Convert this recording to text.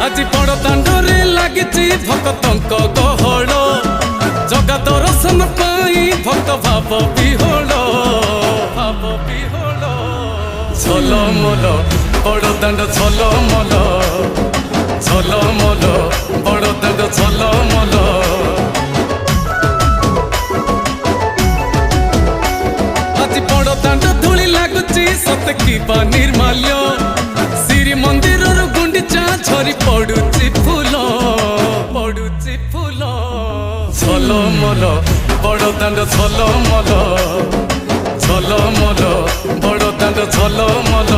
আজি বড় দাଣ୍ଡরে লাগিছি ভক্তଙ୍କ গহଳ জগা দর্শন পাই ভক্ত ভাব বিহଳ ঝলমল বড় দাণ্ড ঝলমল ঝলমল বড় দাণ্ড ঝলমল আজি বড় দাণ্ড ধূলি লাগুছি সতে কিবা নির্মাল্য শ্রী মন্দিরর গুন্ডিচা ঝরি পড়ুছি ফুল ঝলমল বড় দাণ্ড ঝলমল ঝলমল বড় দাণ্ড ঝলমল।